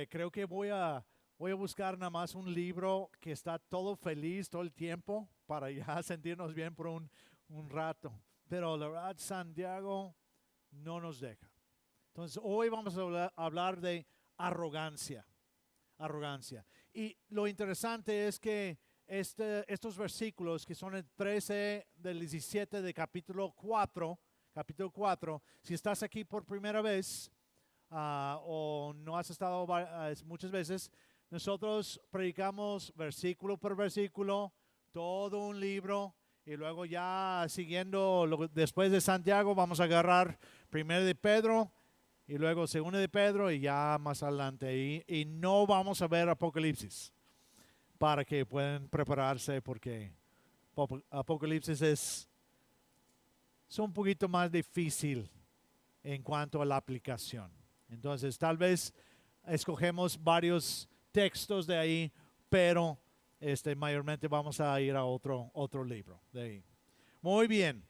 Creo que voy a buscar nada más un libro que está todo feliz todo el tiempo para ya sentirnos bien por un rato. Pero la verdad, Santiago no nos deja. Entonces, hoy vamos a hablar de arrogancia. Arrogancia. Y lo interesante es que estos versículos, que son el 13 del 17 de capítulo 4, si estás aquí por primera vez, o no has estado muchas veces, nosotros predicamos versículo por versículo, todo un libro, y luego ya siguiendo, después de Santiago, vamos a agarrar primero de Pedro, y luego segundo de Pedro, y ya más adelante. Y no vamos a ver Apocalipsis, para que puedan prepararse, porque Apocalipsis es un poquito más difícil en cuanto a la aplicación. Entonces, tal vez escogemos varios textos de ahí, pero mayormente vamos a ir a otro libro de ahí. Muy bien.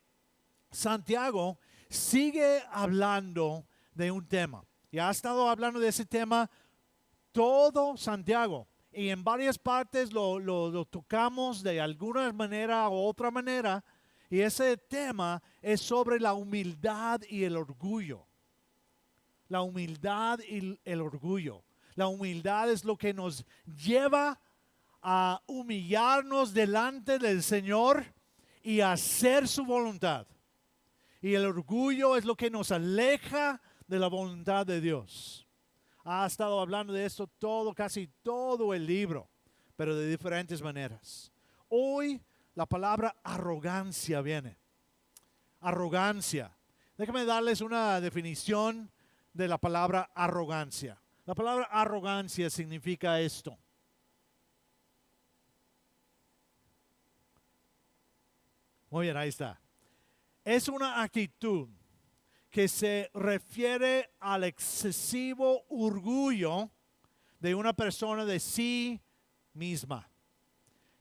Santiago sigue hablando de un tema. Ya ha estado hablando de ese tema todo Santiago. Y en varias partes lo tocamos de alguna manera u otra manera. Y ese tema es sobre la humildad y el orgullo. La humildad y el orgullo. La humildad es lo que nos lleva a humillarnos delante del Señor y a hacer su voluntad. Y el orgullo es lo que nos aleja de la voluntad de Dios. Ha estado hablando de esto casi todo el libro, pero de diferentes maneras. Hoy la palabra arrogancia viene. Arrogancia. Déjame darles una definición de la palabra arrogancia. La palabra arrogancia significa esto. Muy bien, ahí está. Es una actitud que se refiere al excesivo orgullo de una persona de sí misma,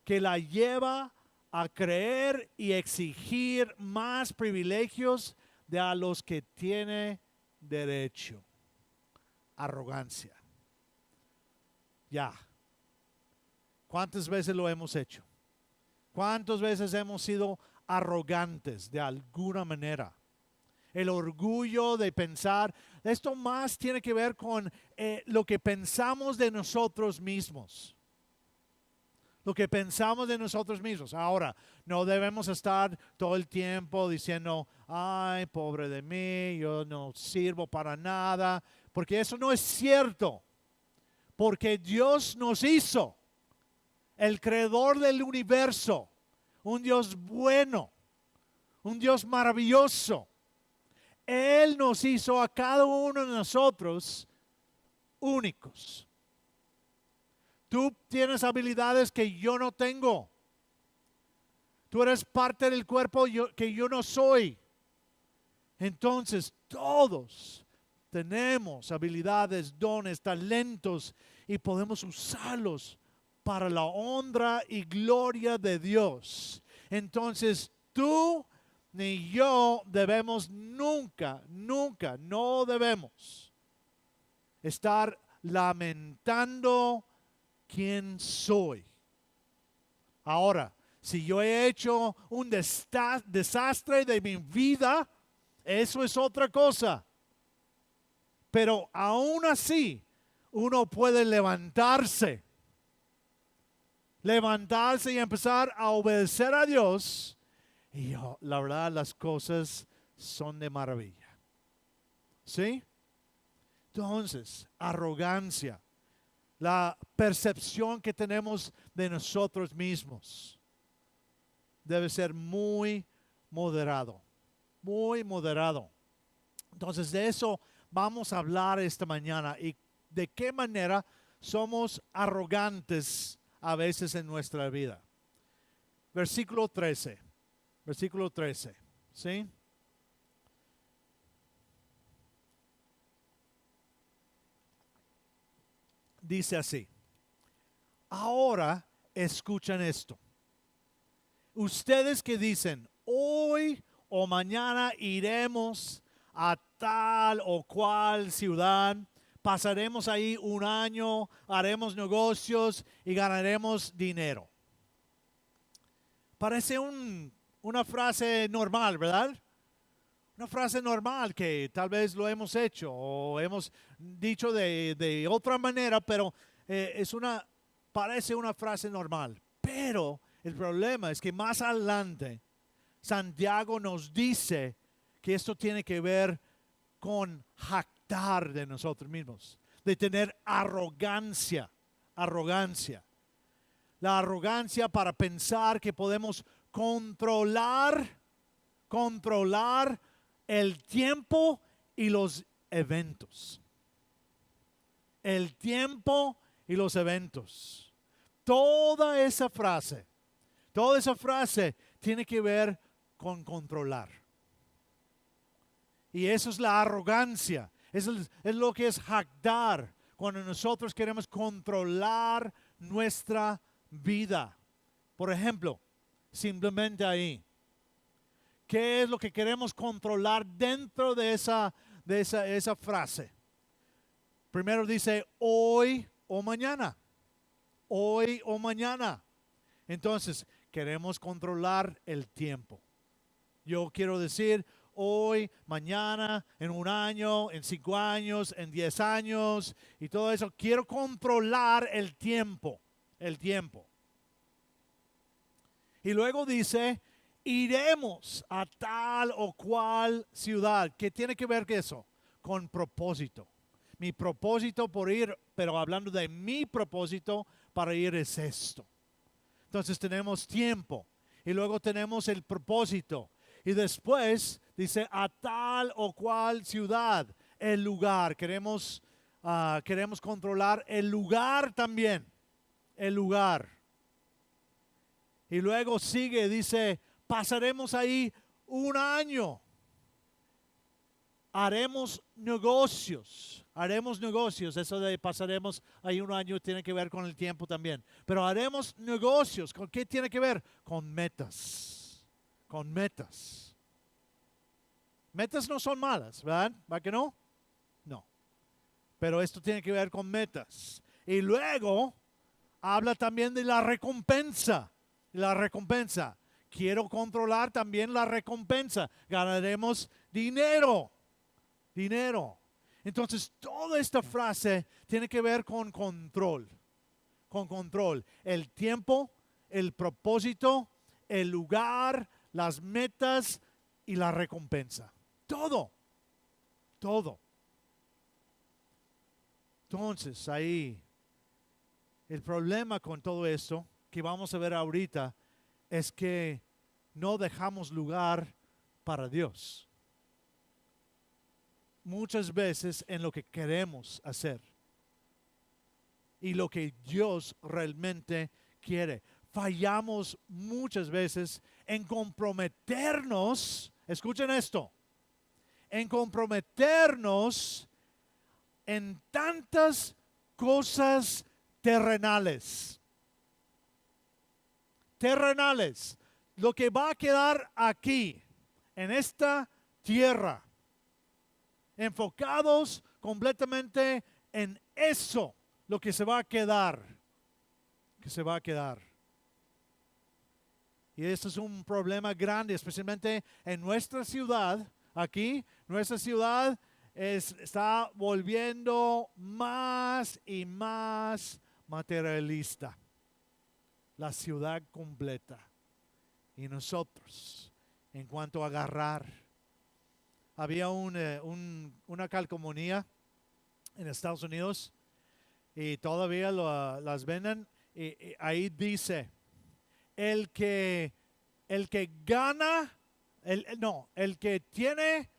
que la lleva a creer y exigir más privilegios de a los que tiene derecho. Arrogancia. Ya. ¿Cuántas veces lo hemos hecho? ¿Cuántas veces hemos sido arrogantes de alguna manera? El orgullo de pensar, esto más tiene que ver con lo que pensamos de nosotros mismos. Lo que pensamos de nosotros mismos. Ahora, no debemos estar todo el tiempo diciendo, ay, pobre de mí, yo no sirvo para nada, porque eso no es cierto. Porque Dios nos hizo, el creador del universo, un Dios bueno, un Dios maravilloso. Él nos hizo a cada uno de nosotros únicos. Tú tienes habilidades que yo no tengo. Tú eres parte del cuerpo que yo no soy. Entonces, todos tenemos habilidades, dones, talentos y podemos usarlos para la honra y gloria de Dios. Entonces, tú ni yo debemos nunca, no debemos estar lamentando quién soy. Ahora, si yo he hecho un desastre de mi vida, eso es otra cosa. Pero aún así, uno puede levantarse y empezar a obedecer a Dios. Y la verdad, las cosas son de maravilla. ¿Sí? Entonces, arrogancia. La percepción que tenemos de nosotros mismos debe ser muy moderado. Muy moderado. Entonces, de eso vamos a hablar esta mañana. Y de qué manera somos arrogantes a veces en nuestra vida. Versículo 13. Versículo 13, ¿sí? Dice así. Ahora escuchen esto. Ustedes que dicen, hoy o mañana iremos a tal o cual ciudad pasaremos ahí un año, haremos negocios y ganaremos dinero. Parece una frase normal, ¿verdad? Una frase normal que tal vez lo hemos hecho o hemos dicho de otra manera, pero parece una frase normal. Pero el problema es que más adelante Santiago nos dice que esto tiene que ver con jactar de nosotros mismos, de tener arrogancia. La arrogancia para pensar que podemos controlar el tiempo y los eventos. El tiempo y los eventos. Toda esa frase tiene que ver con controlar. Y eso es la arrogancia. Es lo que es jactar. Cuando nosotros queremos controlar nuestra vida. Por ejemplo, simplemente ahí. ¿Qué es lo que queremos controlar dentro de esa frase? Primero dice hoy o mañana. Hoy o mañana. Entonces, queremos controlar el tiempo. Yo quiero decir hoy, mañana, en un año, en 5 años, en 10 años y todo eso. Quiero controlar el tiempo. Y luego dice, iremos a tal o cual ciudad. ¿Qué tiene que ver con eso? Con propósito. Mi propósito por ir, pero hablando de mi propósito para ir es esto. Entonces tenemos tiempo y luego tenemos el propósito. Y después dice a tal o cual ciudad, el lugar. Queremos controlar el lugar también. El lugar. Y luego sigue, dice, pasaremos ahí un año. Haremos negocios. Eso de pasaremos ahí un año tiene que ver con el tiempo también. Pero haremos negocios. ¿Con qué tiene que ver? Con metas. Metas no son malas, ¿verdad? ¿Va que no? No. Pero esto tiene que ver con metas. Y luego habla también de la recompensa. Quiero controlar también la recompensa. Ganaremos dinero. Entonces, toda esta frase tiene que ver con control. El tiempo, el propósito, el lugar, las metas y la recompensa. Todo. Entonces, ahí, el problema con todo esto que vamos a ver ahorita es que no dejamos lugar para Dios. Muchas veces en lo que queremos hacer y lo que Dios realmente quiere. Fallamos muchas veces en comprometernos, escuchen esto, en comprometernos en tantas cosas terrenales. Lo que va a quedar aquí, en esta tierra. Enfocados completamente en eso, lo que se va a quedar. Y esto es un problema grande, especialmente en nuestra ciudad. Aquí, nuestra ciudad está volviendo más y más materialista. La ciudad completa. Y nosotros, en cuanto a agarrar, había una calcomanía en Estados Unidos y todavía las venden. Y ahí dice, el que gana, el que tiene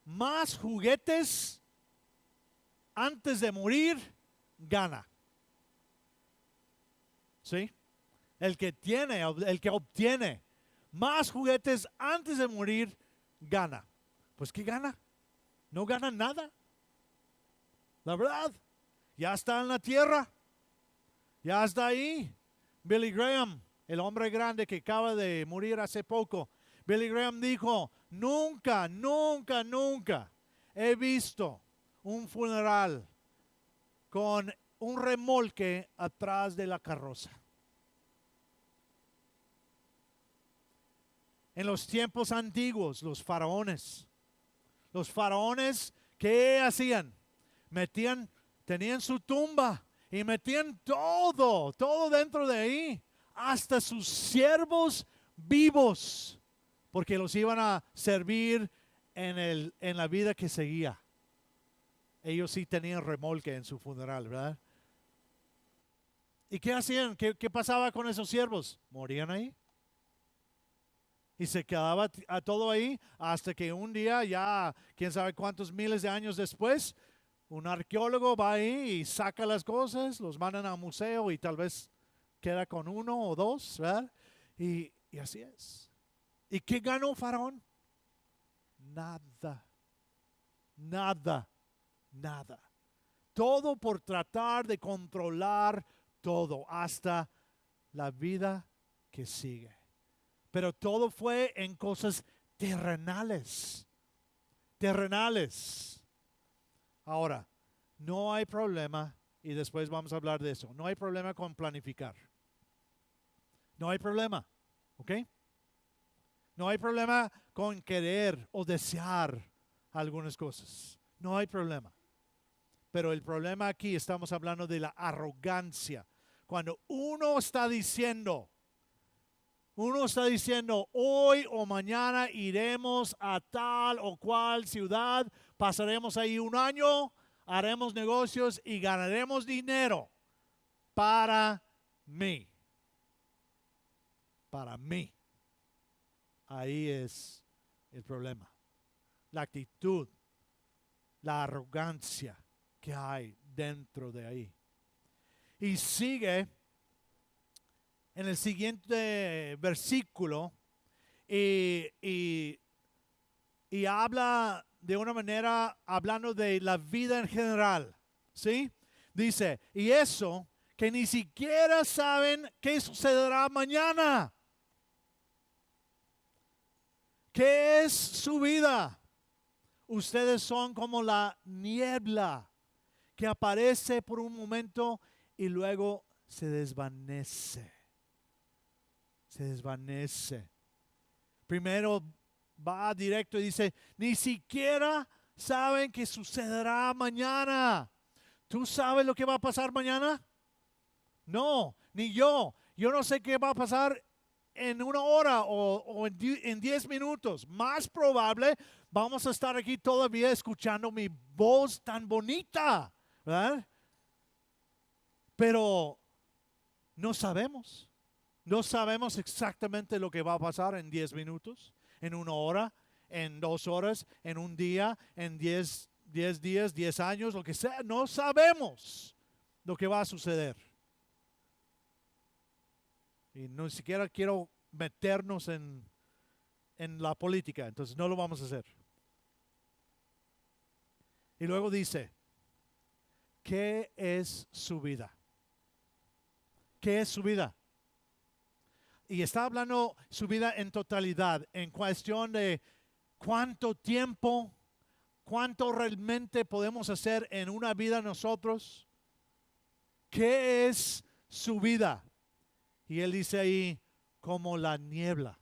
más juguetes antes de morir, gana. ¿Sí? El que obtiene más juguetes antes de morir, gana. Pues ¿qué gana? No gana nada. La verdad, ya está en la tierra. Ya está ahí. Billy Graham, el hombre grande que acaba de morir hace poco. Billy Graham dijo, nunca he visto un funeral con un remolque atrás de la carroza. En los tiempos antiguos, los faraones, ¿qué hacían? Tenían su tumba y metían todo dentro de ahí, hasta sus siervos vivos, porque los iban a servir en la vida que seguía. Ellos sí tenían remolque en su funeral, ¿verdad? ¿Y qué hacían? ¿Qué pasaba con esos siervos? Morían ahí. Y se quedaba a todo ahí hasta que un día, ya quién sabe cuántos miles de años después, un arqueólogo va ahí y saca las cosas, los mandan al museo y tal vez queda con uno o dos, ¿verdad? Y así es. ¿Y qué ganó Faraón? Nada. Todo por tratar de controlar todo hasta la vida que sigue. Pero todo fue en cosas terrenales. Ahora, no hay problema, y después vamos a hablar de eso, no hay problema con planificar. No hay problema, ¿ok? No hay problema con querer o desear algunas cosas. No hay problema. Pero el problema aquí, estamos hablando de la arrogancia. Cuando uno está diciendo, hoy o mañana iremos a tal o cual ciudad, pasaremos ahí un año, haremos negocios y ganaremos dinero para mí. Para mí. Ahí es el problema. La actitud, la arrogancia que hay dentro de ahí. Y sigue en el siguiente versículo y habla de una manera, hablando de la vida en general, ¿sí? Dice, y eso que ni siquiera saben qué sucederá mañana. ¿Qué es su vida? Ustedes son como la niebla que aparece por un momento y luego se desvanece. Primero va directo y dice, ni siquiera saben qué sucederá mañana. ¿Tú sabes lo que va a pasar mañana? No, ni yo. Yo no sé qué va a pasar en una hora o en 10 minutos. Más probable, vamos a estar aquí todavía escuchando mi voz tan bonita, ¿verdad? Pero no sabemos. No sabemos exactamente lo que va a pasar en 10 minutos, en una hora, en 2 horas, en un día, en 10 días, 10 años, lo que sea. No sabemos lo que va a suceder. Y no siquiera quiero meternos en la política, entonces no lo vamos a hacer. Y luego dice, ¿qué es su vida? ¿Qué es su vida? Y está hablando su vida en totalidad, en cuestión de cuánto tiempo, cuánto realmente podemos hacer en una vida nosotros. ¿Qué es su vida? Y él dice ahí, como la niebla.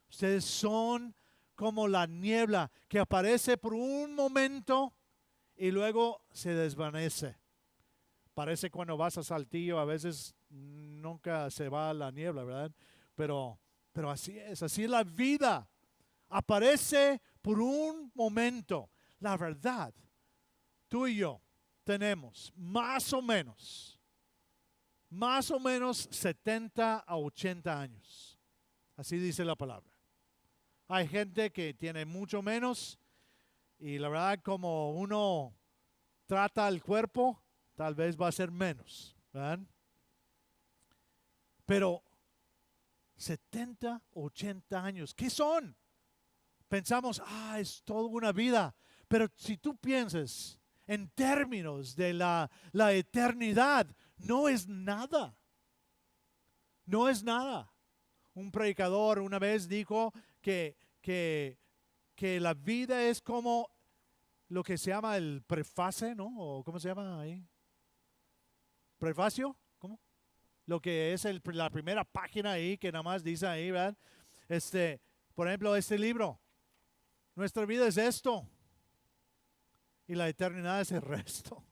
Ustedes son como la niebla que aparece por un momento y luego se desvanece. Parece cuando vas a Saltillo, a veces nunca se va la niebla, ¿verdad? Pero así es la vida. Aparece por un momento. La verdad, tú y yo tenemos más o menos 70 a 80 años. Así dice la palabra. Hay gente que tiene mucho menos y la verdad como uno trata el cuerpo, tal vez va a ser menos, ¿verdad? Pero 70, 80 años, ¿qué son? Pensamos, es toda una vida. Pero si tú piensas en términos de la eternidad, no es nada. No es nada. Un predicador una vez dijo que la vida es como lo que se llama el preface, ¿no? ¿O cómo se llama ahí? ¿Prefacio? ¿Cómo? Lo que es la primera página ahí que nada más dice ahí, ¿verdad? Por ejemplo, este libro. Nuestra vida es esto. Y la eternidad es el resto.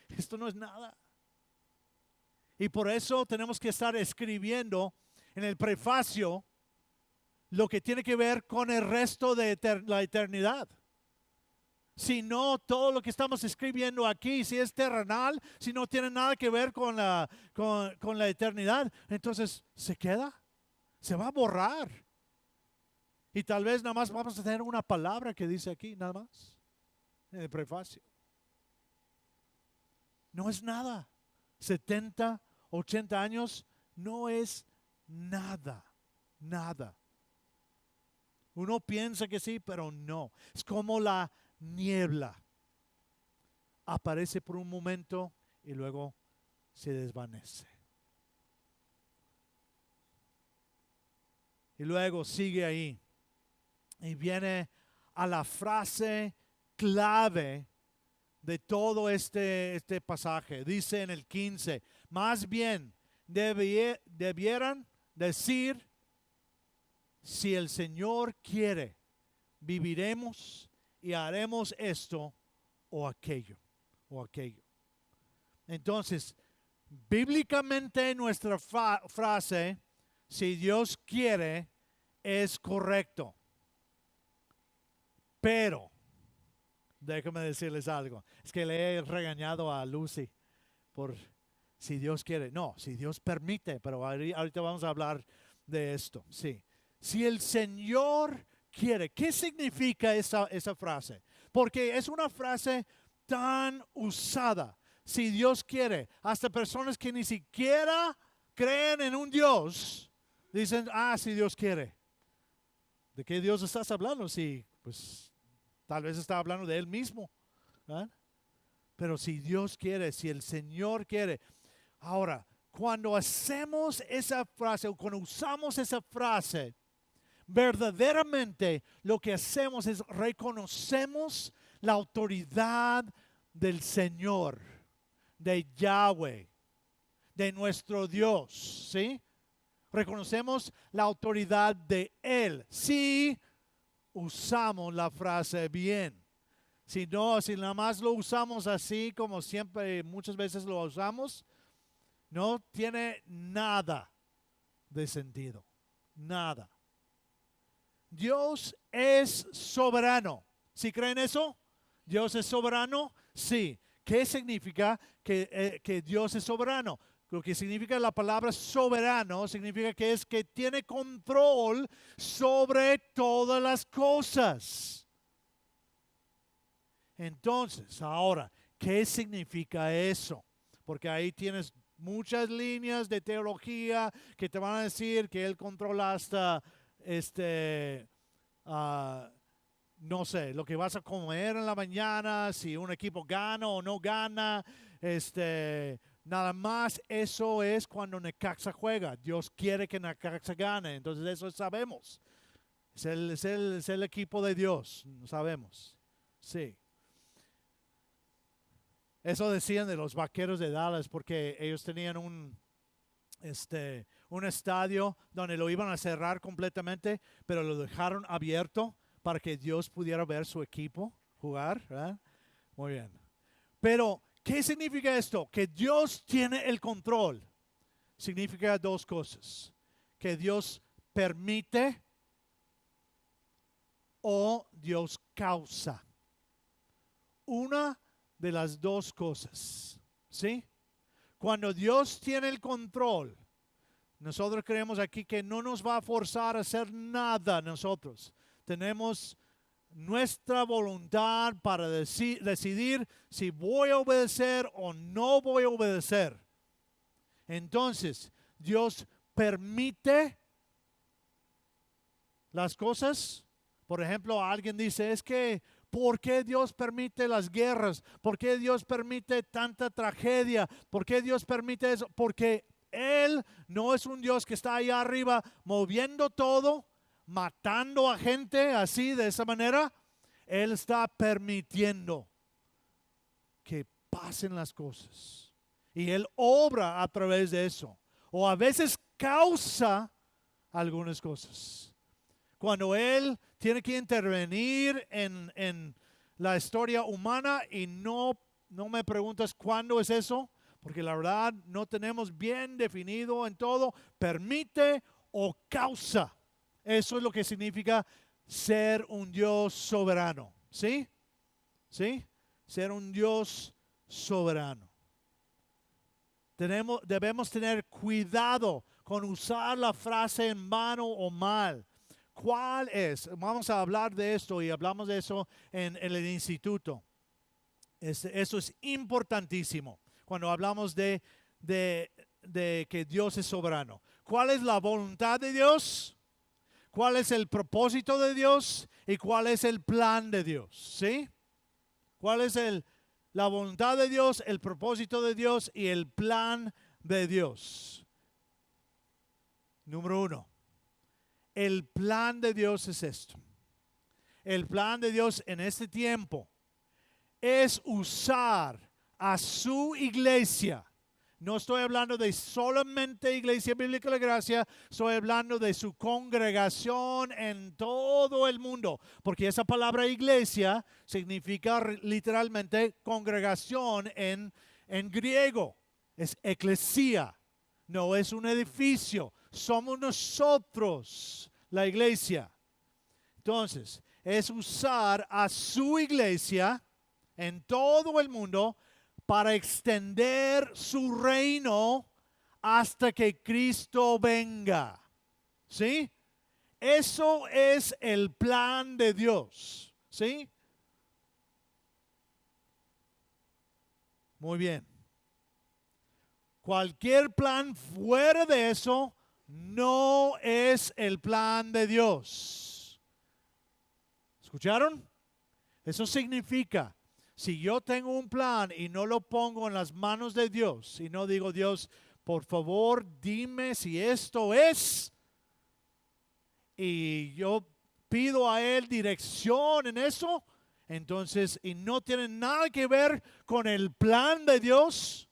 Esto no es nada. Y por eso tenemos que estar escribiendo en el prefacio lo que tiene que ver con el resto de la eternidad. Si no, todo lo que estamos escribiendo aquí, si es terrenal, si no tiene nada que ver con la eternidad, entonces se queda, se va a borrar. Y tal vez nada más vamos a tener una palabra que dice aquí, nada más, en el prefacio. No es nada. 70, 80 años no es nada, nada. Uno piensa que sí, pero no. Es como la niebla. Aparece por un momento y luego se desvanece. Y luego sigue ahí. Y viene a la frase clave de todo este pasaje. Dice en el 15, más bien debieran decir, si el Señor quiere, viviremos y haremos esto o aquello, o aquello. Entonces, bíblicamente nuestra frase, si Dios quiere, es correcto. Pero, déjame decirles algo. Es que le he regañado a Lucy por si Dios quiere. No, si Dios permite, pero ahorita vamos a hablar de esto. Sí. Si el Señor quiere, ¿qué significa esa frase? Porque es una frase tan usada. Si Dios quiere, hasta personas que ni siquiera creen en un Dios, dicen, si Dios quiere. ¿De qué Dios estás hablando? Sí, pues tal vez está hablando de Él mismo. ¿Verdad? Pero si Dios quiere, si el Señor quiere. Ahora, cuando hacemos esa frase o cuando usamos esa frase, verdaderamente lo que hacemos es reconocemos la autoridad del Señor, de Yahweh, de nuestro Dios, ¿sí? Reconocemos la autoridad de Él. Si usamos la frase bien. Si no, si nada más lo usamos así como siempre, muchas veces lo usamos, no tiene nada de sentido. Nada. Dios es soberano. ¿Sí creen eso? ¿Dios es soberano? Sí. ¿Qué significa que Dios es soberano? Lo que significa la palabra soberano significa que es que tiene control sobre todas las cosas. Entonces, ahora, ¿qué significa eso? Porque ahí tienes muchas líneas de teología que te van a decir que Él controla hasta, no sé, lo que vas a comer en la mañana, si un equipo gana o no gana, nada más eso es cuando Necaxa juega. Dios quiere que Necaxa gane, entonces eso sabemos. Es el equipo de Dios, sabemos. Sí. Eso decían de los Vaqueros de Dallas porque ellos tenían un estadio donde lo iban a cerrar completamente, pero lo dejaron abierto para que Dios pudiera ver su equipo jugar, ¿verdad? Muy bien. Pero, ¿qué significa esto? Que Dios tiene el control. Significa dos cosas. Que Dios permite o Dios causa. Una de las dos cosas, ¿sí? Cuando Dios tiene el control, nosotros creemos aquí que no nos va a forzar a hacer nada nosotros. Tenemos nuestra voluntad para decidir si voy a obedecer o no voy a obedecer. Entonces, Dios permite las cosas. Por ejemplo, alguien dice, es que ¿por qué Dios permite las guerras? ¿Por qué Dios permite tanta tragedia? ¿Por qué Dios permite eso? Porque Él no es un Dios que está allá arriba moviendo todo, matando a gente así, de esa manera. Él está permitiendo que pasen las cosas. Y Él obra a través de eso. O a veces causa algunas cosas. Cuando Él tiene que intervenir en la historia humana y no me preguntas cuándo es eso, porque la verdad no tenemos bien definido en todo, permite o causa. Eso es lo que significa ser un Dios soberano. ¿Sí? ¿Sí? Ser un Dios soberano. Debemos tener cuidado con usar la frase en vano o mal. ¿Cuál es? Vamos a hablar de esto y hablamos de eso en el instituto. Eso es importantísimo cuando hablamos de que Dios es soberano. ¿Cuál es la voluntad de Dios? ¿Cuál es el propósito de Dios? ¿Y cuál es el plan de Dios? ¿Sí? ¿Cuál es la voluntad de Dios, el propósito de Dios y el plan de Dios? Número 1. El plan de Dios es esto. El plan de Dios en este tiempo es usar a su iglesia. No estoy hablando de solamente Iglesia Bíblica de la Gracia, estoy hablando de su congregación en todo el mundo, porque esa palabra iglesia significa literalmente congregación en griego, es eclesia, no es un edificio, somos nosotros la iglesia. Entonces, es usar a su iglesia en todo el mundo para extender su reino hasta que Cristo venga. ¿Sí? Eso es el plan de Dios. ¿Sí? Muy bien. Cualquier plan fuera de eso no es el plan de Dios. ¿Escucharon? Eso significa, si yo tengo un plan y no lo pongo en las manos de Dios, y no digo, Dios, por favor, dime si esto es, y yo pido a Él dirección en eso, entonces, y no tiene nada que ver con el plan de Dios,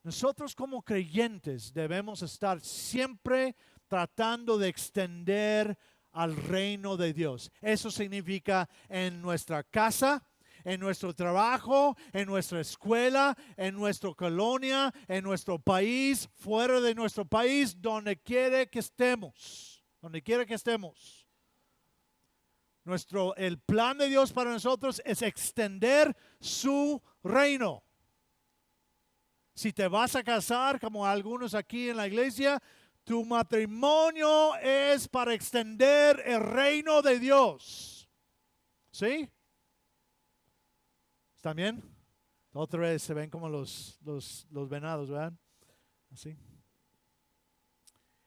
nosotros como creyentes debemos estar siempre tratando de extender al reino de Dios. Eso significa en nuestra casa, en nuestro trabajo, en nuestra escuela, en nuestra colonia, en nuestro país, fuera de nuestro país, donde quiera que estemos. Donde quiera que estemos. El plan de Dios para nosotros es extender su reino. Si te vas a casar, como algunos aquí en la iglesia, tu matrimonio es para extender el reino de Dios. ¿Sí? ¿Están bien? Otra vez se ven como los venados, ¿verdad? Así.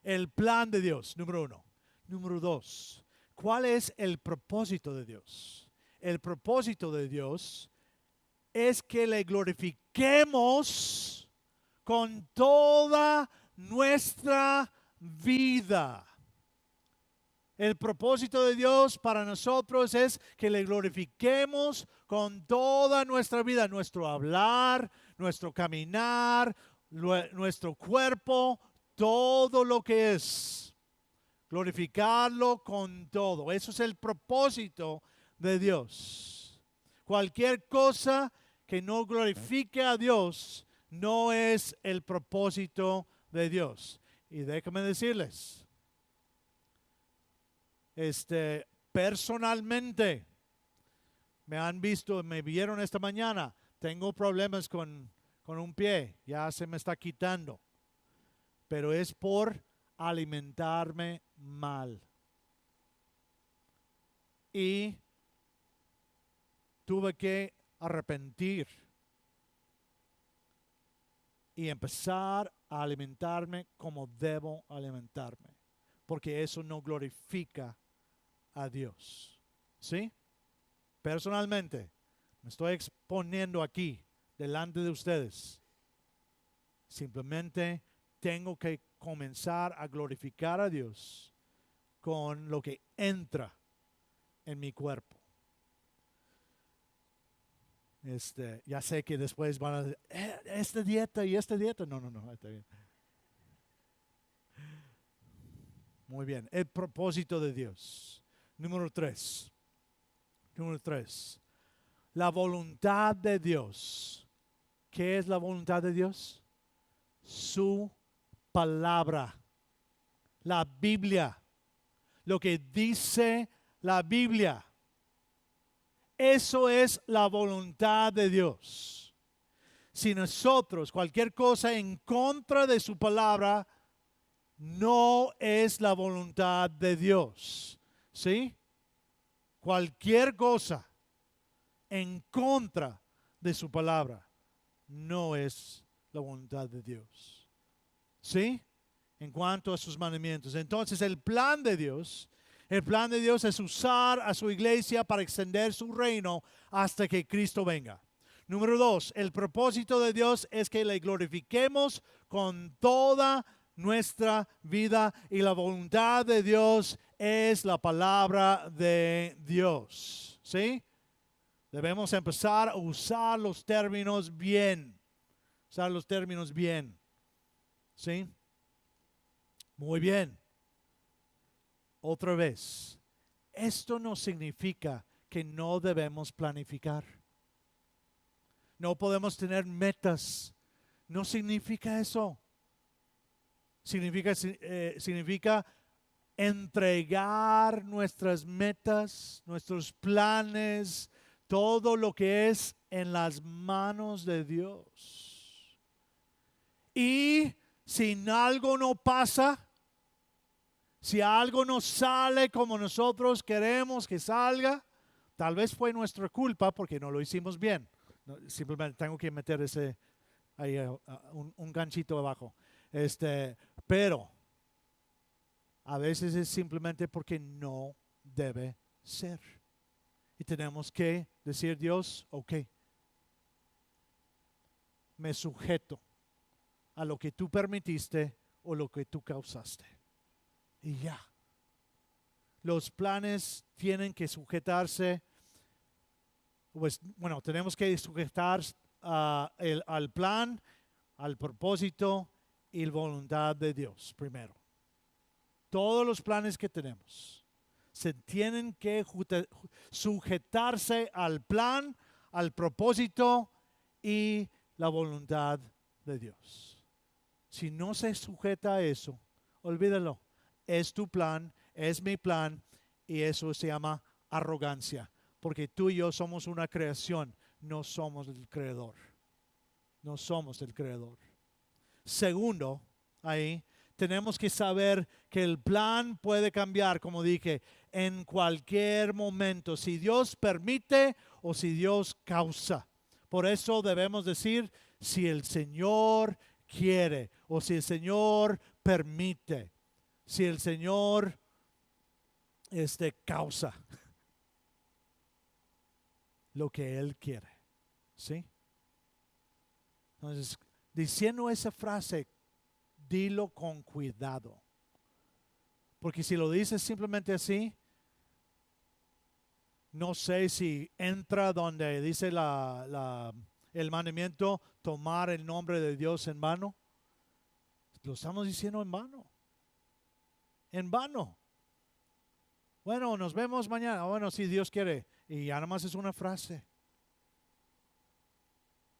El plan de Dios, número 1. Número 2. ¿Cuál es el propósito de Dios? El propósito de Dios es que le glorifiquemos con toda nuestra vida. El propósito de Dios para nosotros es que le glorifiquemos con toda nuestra vida, nuestro hablar, nuestro caminar, nuestro cuerpo, todo lo que es. Glorificarlo con todo. Eso es el propósito de Dios. Cualquier cosa que no glorifique a Dios no es el propósito de Dios. Y déjenme decirles, personalmente, me vieron esta mañana, tengo problemas con un pie, ya se me está quitando, pero es por alimentarme mal. Y tuve que arrepentir y empezar a alimentarme como debo alimentarme, porque eso no glorifica a Dios. ¿Sí? Personalmente, me estoy exponiendo aquí delante de ustedes. Simplemente tengo que comenzar a glorificar a Dios con lo que entra en mi cuerpo. Ya sé que después van a decir, esta dieta y esta dieta. No, está bien. Muy bien. El propósito de Dios. Número 3. La voluntad de Dios. ¿Qué es la voluntad de Dios? Su palabra. La Biblia. Lo que dice la Biblia. Eso es la voluntad de Dios. Si nosotros, cualquier cosa en contra de su palabra, no es la voluntad de Dios. ¿Sí? Cualquier cosa en contra de su palabra, no es la voluntad de Dios. ¿Sí? En cuanto a sus mandamientos. Entonces el plan de Dios es usar a su iglesia para extender su reino hasta que Cristo venga. Número 2, el propósito de Dios es que le glorifiquemos con toda nuestra vida y la voluntad de Dios es la palabra de Dios. ¿Sí? Debemos empezar a usar los términos bien. ¿Sí? Muy bien. Otra vez, esto no significa que no debemos planificar. No podemos tener metas. No significa eso. Significa entregar nuestras metas, nuestros planes, todo lo que es en las manos de Dios. Y si algo no pasa, si algo no sale como nosotros queremos que salga, tal vez fue nuestra culpa porque no lo hicimos bien. Simplemente tengo que meter ahí un ganchito abajo. Pero a veces es simplemente porque no debe ser. Y tenemos que decir, Dios, ok, me sujeto a lo que tú permitiste o lo que tú causaste. Y ya. Los planes tienen que sujetarse, pues bueno, tenemos que sujetar al plan, al propósito y la voluntad de Dios primero. Todos los planes que tenemos se tienen que sujetarse al plan, al propósito y la voluntad de Dios. Si no se sujeta a eso, olvídalo. Es tu plan, es mi plan y eso se llama arrogancia. Porque tú y yo somos una creación, no somos el creador. No somos el creador. Segundo, ahí tenemos que saber que el plan puede cambiar, como dije, en cualquier momento, si Dios permite o si Dios causa. Por eso debemos decir, si el Señor quiere o si el Señor permite, si el Señor causa lo que Él quiere. ¿Sí? Entonces, diciendo esa frase, dilo con cuidado. Porque si lo dices simplemente así, no sé si entra donde dice el mandamiento, tomar el nombre de Dios en vano. Lo estamos diciendo en vano. En vano. Bueno, nos vemos mañana. Bueno, si Dios quiere. Y ya nada más es una frase.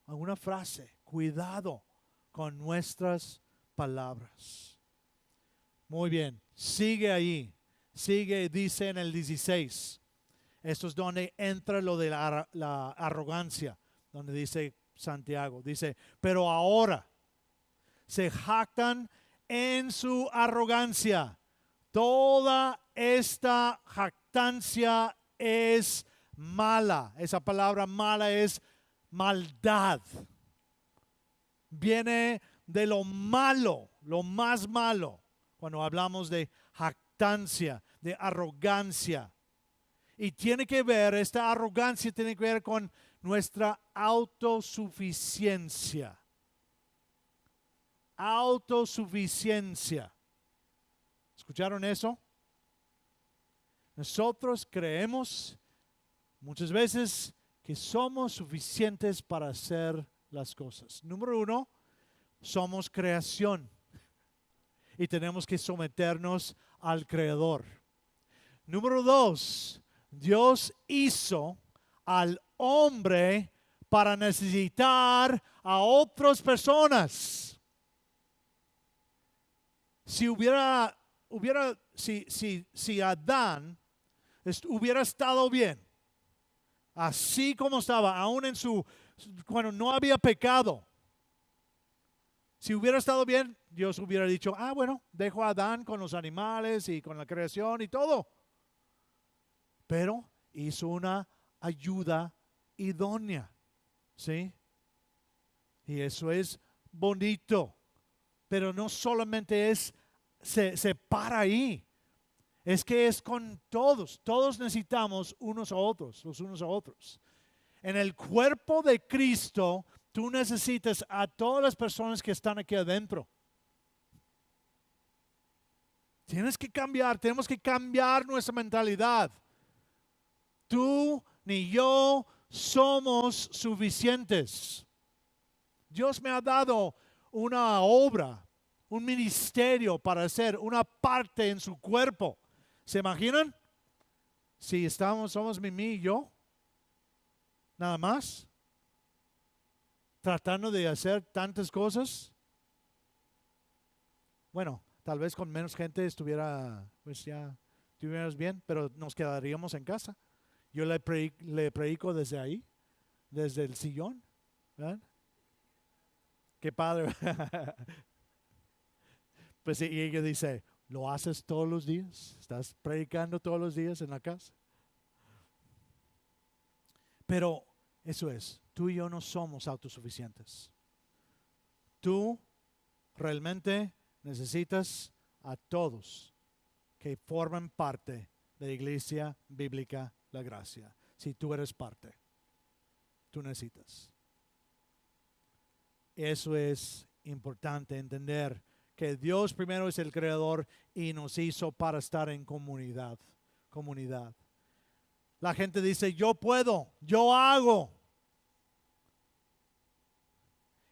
Una frase. Cuidado con nuestras palabras. Muy bien. Sigue ahí. Sigue, dice en el 16. Esto es donde entra lo de la arrogancia. Donde dice Santiago. Dice, pero ahora se jactan en su arrogancia. Toda esta jactancia es mala. Esa palabra mala es maldad. Viene de lo malo, lo más malo, cuando hablamos de jactancia, de arrogancia. Y tiene que ver, esta arrogancia tiene que ver con nuestra autosuficiencia. Autosuficiencia. ¿Escucharon eso? Nosotros creemos muchas veces que somos suficientes para hacer las cosas. Número uno, somos creación y tenemos que someternos al Creador. Número dos, Dios hizo al hombre para necesitar a otras personas. Si Adán hubiera estado bien, así como estaba, aún cuando no había pecado, si hubiera estado bien, Dios hubiera dicho, bueno, dejo a Adán con los animales y con la creación y todo. Pero hizo una ayuda idónea, ¿sí? Y eso es bonito. Pero no solamente se para ahí. Es que es con todos. Todos necesitamos unos a otros, los unos a otros. En el cuerpo de Cristo, tú necesitas a todas las personas que están aquí adentro. Tenemos que cambiar nuestra mentalidad. Tú ni yo somos suficientes. Dios me ha dado una obra, un ministerio para hacer una parte en su cuerpo. ¿Se imaginan? Si somos Mimi y yo, nada más, tratando de hacer tantas cosas. Bueno, tal vez con menos gente estuvieras bien, pero nos quedaríamos en casa. Yo le predico desde ahí, desde el sillón, ¿verdad? Qué padre. Pues y ella dice, ¿lo haces todos los días? ¿Estás predicando todos los días en la casa? Pero eso es, tú y yo no somos autosuficientes. Tú realmente necesitas a todos que forman parte de la Iglesia Bíblica La Gracia. Si tú eres parte, tú necesitas. Eso es importante entender, que Dios primero es el creador y nos hizo para estar en comunidad. La gente dice, yo puedo, yo hago.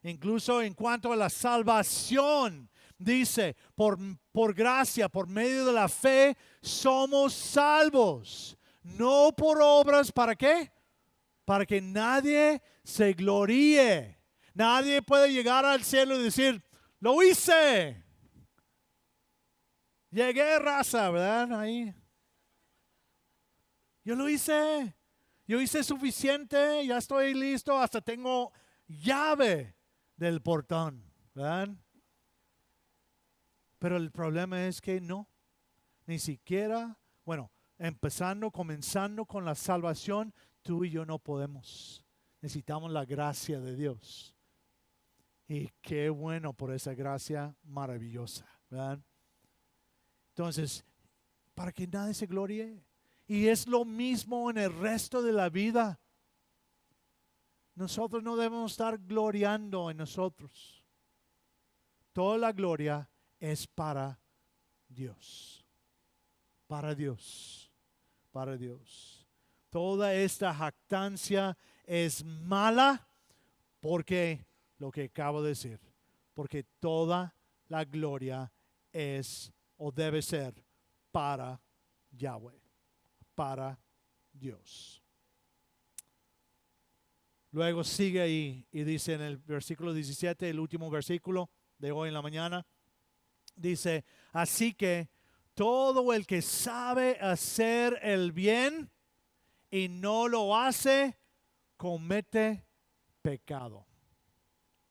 Incluso en cuanto a la salvación, dice, por gracia, por medio de la fe, somos salvos. No por obras, ¿para qué? Para que nadie se gloríe. Nadie puede llegar al cielo y decir, lo hice. Llegué, raza, ¿verdad? Ahí. Yo lo hice. Yo hice suficiente. Ya estoy listo. Hasta tengo llave del portón, ¿verdad? Pero el problema es que no. Ni siquiera, comenzando con la salvación, tú y yo no podemos. Necesitamos la gracia de Dios. Y qué bueno por esa gracia maravillosa, ¿verdad? Entonces, para que nadie se gloríe. Y es lo mismo en el resto de la vida. Nosotros no debemos estar gloriando en nosotros. Toda la gloria es para Dios. Para Dios. Para Dios. Toda esta jactancia es mala porque lo que acabo de decir, porque toda la gloria es o debe ser para Yahweh, para Dios. Luego sigue ahí y dice en el versículo 17, el último versículo de hoy en la mañana, dice, así que todo el que sabe hacer el bien y no lo hace, comete pecado.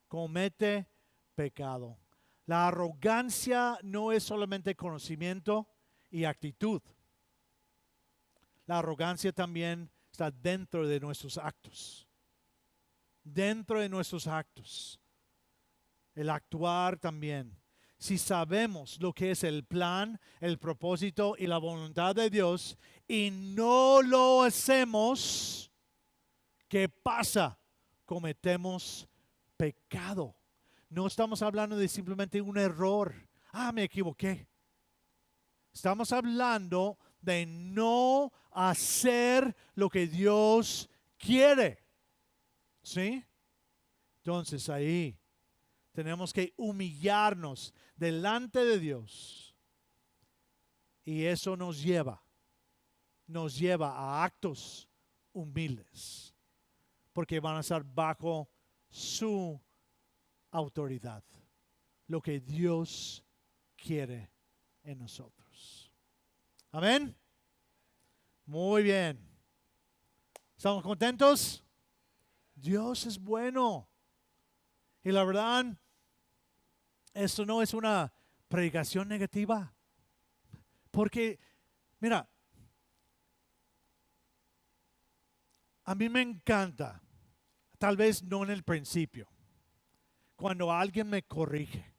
Comete pecado. La arrogancia no es solamente conocimiento y actitud. La arrogancia también está dentro de nuestros actos. Dentro de nuestros actos. El actuar también. Si sabemos lo que es el plan, el propósito y la voluntad de Dios y no lo hacemos, ¿qué pasa? Cometemos pecado. No estamos hablando de simplemente un error. Me equivoqué. Estamos hablando de no hacer lo que Dios quiere. ¿Sí? Entonces ahí tenemos que humillarnos delante de Dios. Y eso nos lleva a actos humildes. Porque van a estar bajo su autoridad. Lo que Dios quiere en nosotros. Amén. Muy bien. ¿Estamos contentos? Dios es bueno. Y la verdad, esto no es una predicación negativa. Porque, mira, a mí me encanta, tal vez no en el principio, cuando alguien me corrige.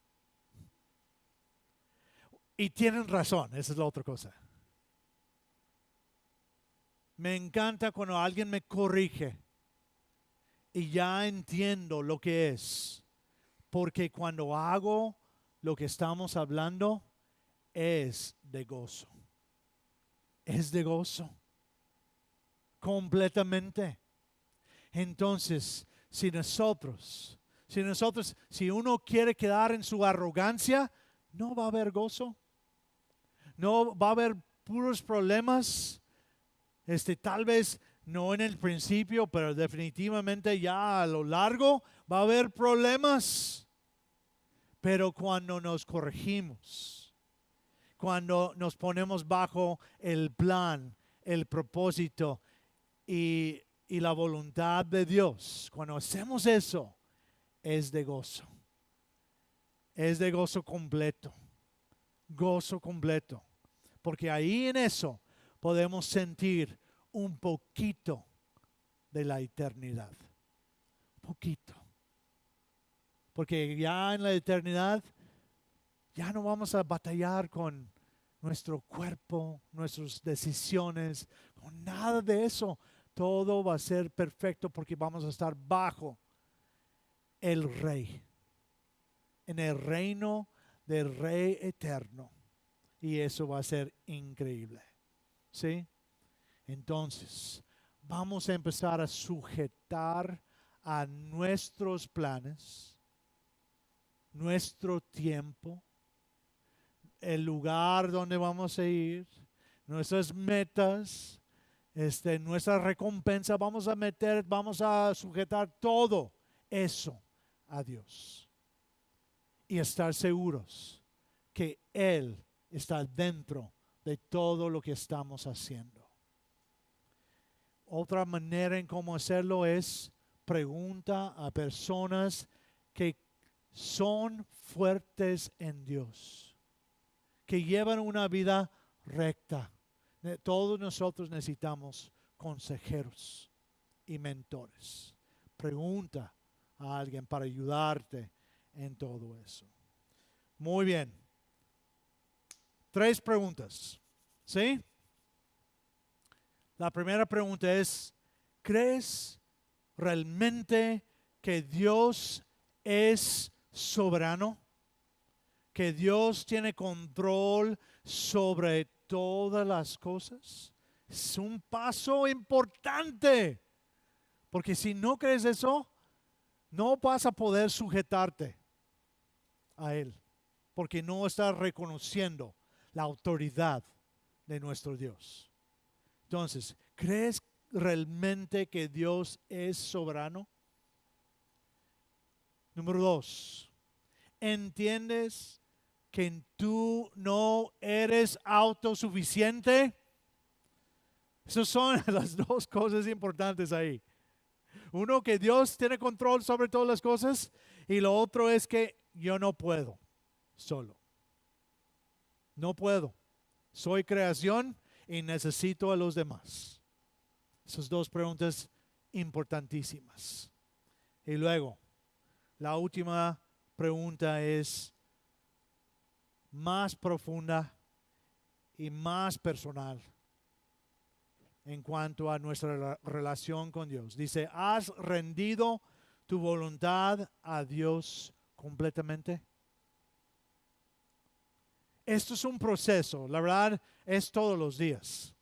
Y tienen razón, esa es la otra cosa. Me encanta cuando alguien me corrige y ya entiendo lo que es. Porque cuando hago lo que estamos hablando, es de gozo. Es de gozo. Completamente. Entonces, si uno quiere quedar en su arrogancia, no va a haber gozo. No va a haber puros problemas. Tal vez no en el principio, pero definitivamente ya a lo largo va a haber problemas. Pero cuando nos corregimos, cuando nos ponemos bajo el plan, el propósito y la voluntad de Dios, cuando hacemos eso, es de gozo. Es de gozo completo. Gozo completo. Porque ahí en eso podemos sentir un poquito de la eternidad. Poquito. Porque ya en la eternidad ya no vamos a batallar con nuestro cuerpo, nuestras decisiones, con nada de eso. Todo va a ser perfecto porque vamos a estar bajo el Rey, en el reino del Rey eterno. Y eso va a ser increíble. ¿Sí? Entonces, vamos a empezar a sujetar a nuestros planes, nuestro tiempo, el lugar donde vamos a ir, nuestras metas, nuestra recompensa. Vamos a sujetar todo eso a Dios. Y estar seguros que Él está dentro de todo lo que estamos haciendo. Otra manera en cómo hacerlo es pregunta a personas que son fuertes en Dios, que llevan una vida recta. Todos nosotros necesitamos consejeros y mentores. Pregunta a alguien para ayudarte en todo eso. Muy bien. 3 preguntas. ¿Sí? La primera pregunta es, ¿crees realmente que Dios es soberano? ¿Que Dios tiene control sobre todas las cosas? Es un paso importante. Porque si no crees eso, no vas a poder sujetarte a Él. Porque no estás reconociendo la autoridad de nuestro Dios. Entonces, ¿crees realmente que Dios es soberano? Número 2, ¿entiendes que tú no eres autosuficiente? Esas son las 2 cosas importantes ahí. Uno, que Dios tiene control sobre todas las cosas, y lo otro es que yo no puedo solo. No puedo. Soy creación y necesito a los demás. Esas 2 preguntas importantísimas. Y luego, la última pregunta es más profunda y más personal en cuanto a nuestra relación con Dios. Dice, ¿has rendido tu voluntad a Dios completamente? Esto es un proceso, la verdad, es todos los días.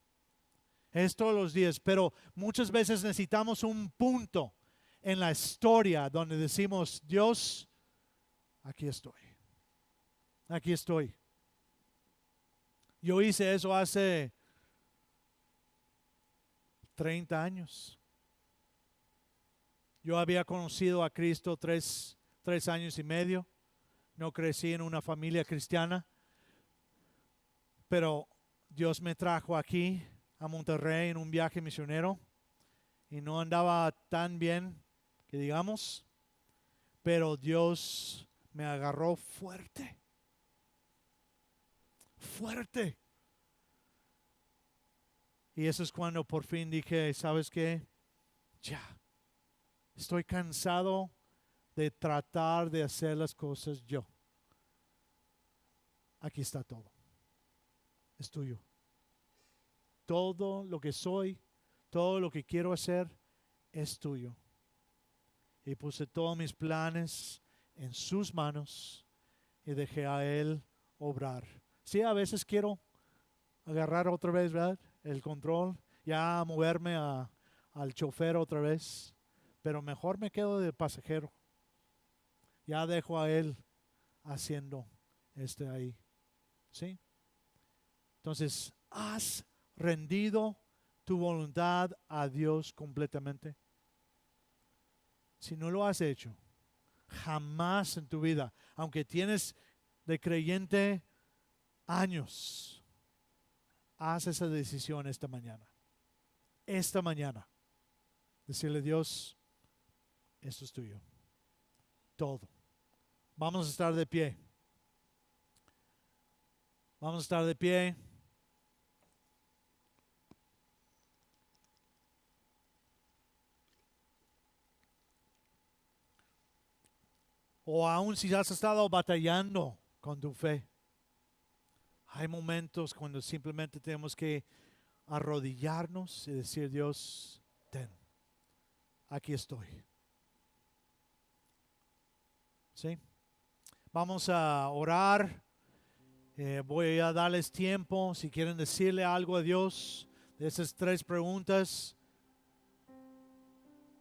Es todos los días, pero muchas veces necesitamos un punto en la historia donde decimos, Dios, aquí estoy. Aquí estoy. Yo hice eso hace 30 años. Yo había conocido a Cristo tres años y medio. No crecí en una familia cristiana, pero Dios me trajo aquí a Monterrey en un viaje misionero y no andaba tan bien, que digamos, pero Dios me agarró fuerte, fuerte. Y eso es cuando por fin dije, ¿sabes qué? Ya, estoy cansado de tratar de hacer las cosas yo. Aquí está todo. Es tuyo. Todo lo que soy, todo lo que quiero hacer, es tuyo. Y puse todos mis planes en sus manos y dejé a Él obrar. Sí, a veces quiero agarrar otra vez, ¿verdad? El control, ya moverme al chofer otra vez, pero mejor me quedo de pasajero. Ya dejo a Él haciendo ahí. ¿Sí? Entonces, ¿has rendido tu voluntad a Dios completamente? Si no lo has hecho, jamás en tu vida, aunque tienes de creyente años, haz esa decisión esta mañana. Esta mañana. Decirle, Dios, esto es tuyo. Todo. Vamos a estar de pie. Vamos a estar de pie. O aún si has estado batallando con tu fe. Hay momentos cuando simplemente tenemos que arrodillarnos y decir, Dios, ten, aquí estoy. ¿Sí? Vamos a orar. Voy a darles tiempo si quieren decirle algo a Dios de esas 3 preguntas.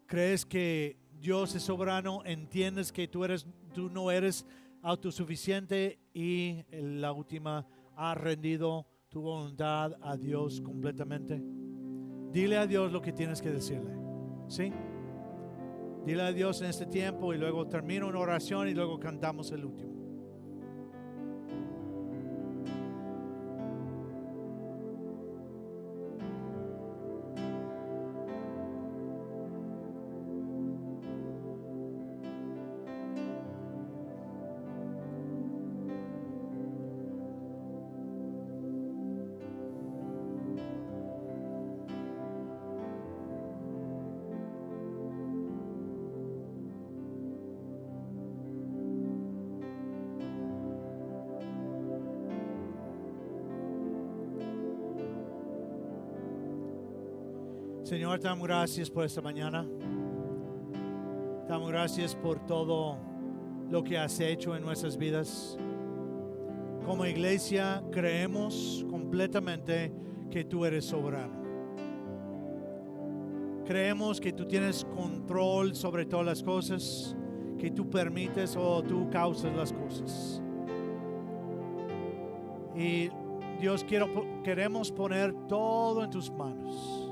¿Crees que Dios es soberano? ¿Entiendes que tú no eres autosuficiente? Y la última, ¿has rendido tu voluntad a Dios completamente? Dile a Dios lo que tienes que decirle. ¿Sí? Dile a Dios en este tiempo y luego termino una oración y luego cantamos el último. Señor, te damos gracias por esta mañana. Te damos gracias por todo lo que has hecho en nuestras vidas. Como iglesia creemos completamente que tú eres soberano. Creemos que tú tienes control sobre todas las cosas, que tú permites o tú causas las cosas. Y Dios, queremos poner todo en tus manos.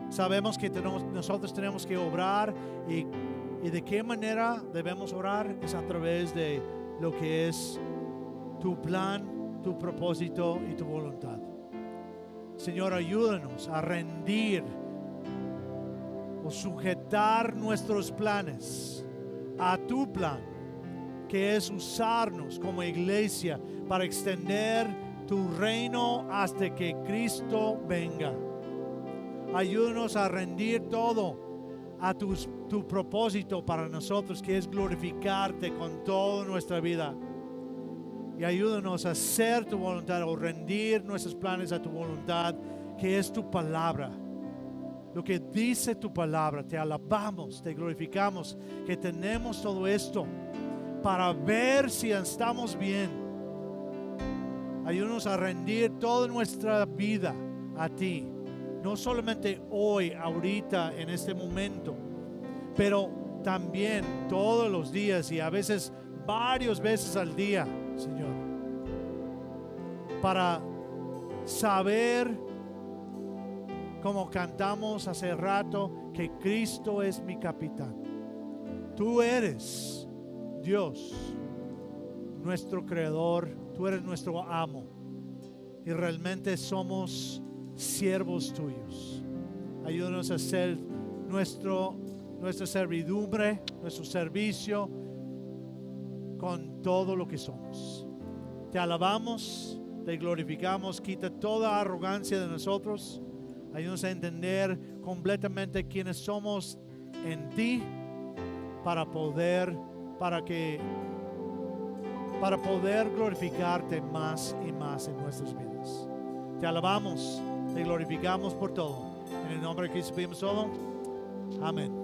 Sabemos que nosotros tenemos que obrar y de qué manera debemos orar es a través de lo que es tu plan, tu propósito y tu voluntad. Señor, ayúdanos a rendir o sujetar nuestros planes a tu plan, que es usarnos como iglesia para extender tu reino hasta que Cristo venga. Ayúdanos a rendir todo a tu propósito para nosotros, que es glorificarte con toda nuestra vida. Y ayúdanos a hacer tu voluntad o rendir nuestros planes a tu voluntad, que es tu palabra. Lo que dice tu palabra, te alabamos, te glorificamos, que tenemos todo esto para ver si estamos bien. Ayúdanos a rendir toda nuestra vida a ti. no solamente hoy, ahorita, en este momento, pero también todos los días y a veces varias veces al día, Señor, para saber, como cantamos hace rato, que Cristo es mi capitán. Tú eres Dios, nuestro creador, tú eres nuestro amo y realmente somos siervos tuyos. Ayúdanos a hacer nuestra servidumbre, nuestro servicio con todo lo que somos. Te alabamos, te glorificamos, quita toda arrogancia de nosotros. Ayúdanos a entender completamente quiénes somos en ti para poder glorificarte más y más en nuestras vidas. Te alabamos, te glorificamos por todo. En el nombre de Cristo pedimos todo. Amén.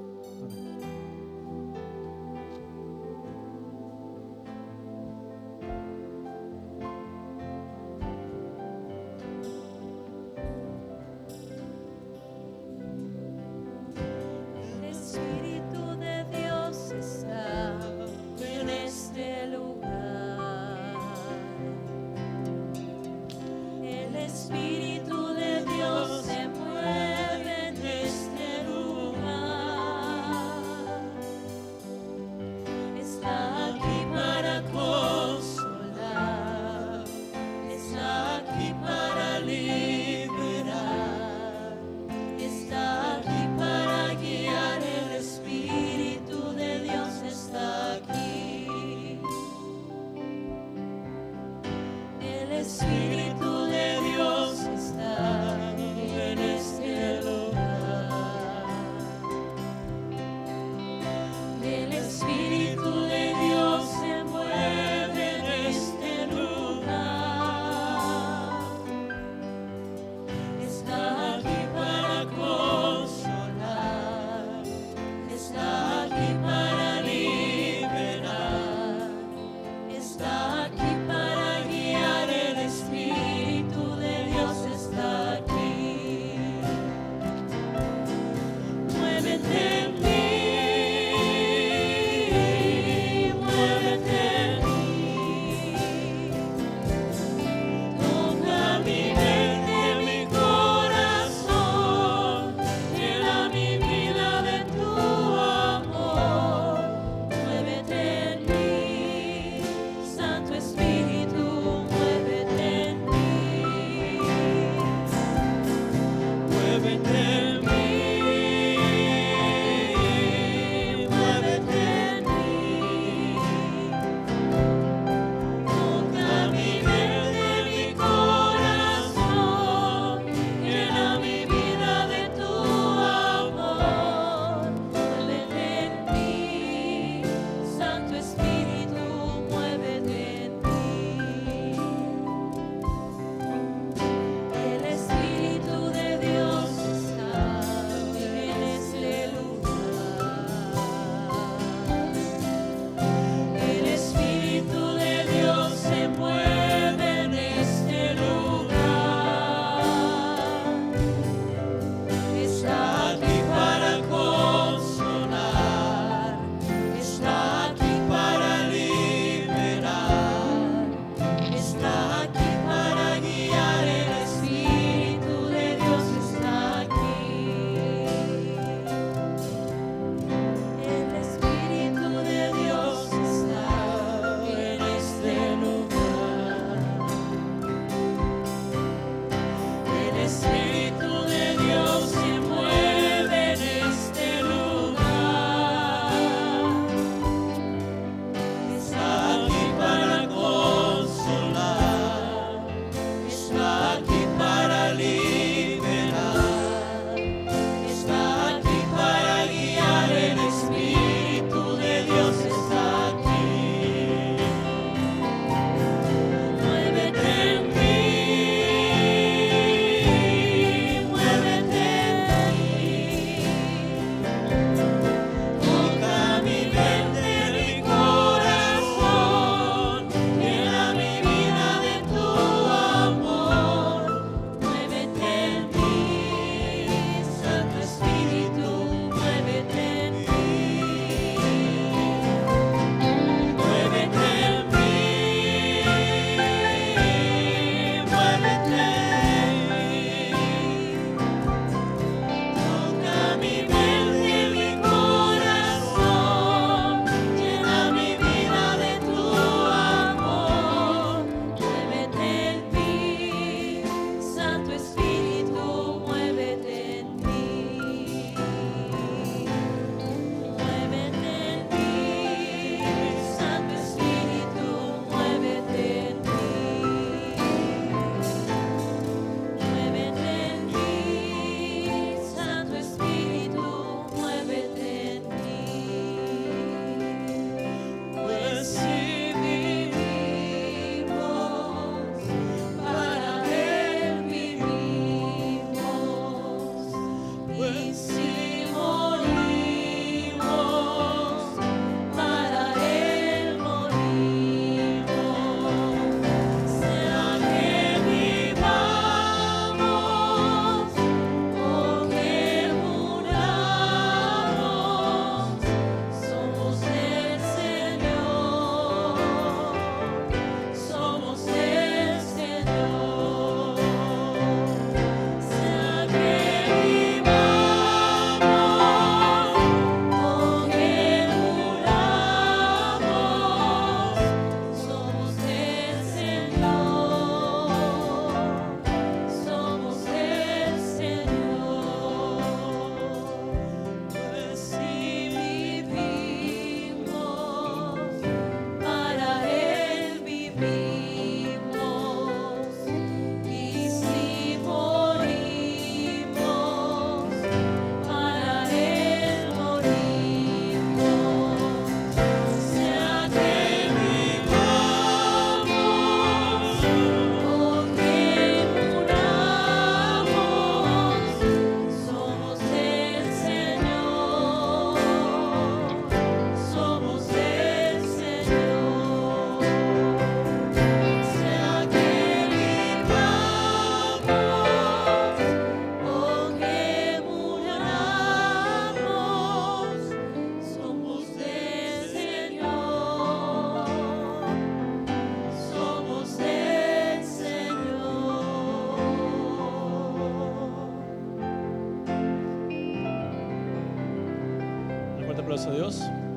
aplauso a Dios.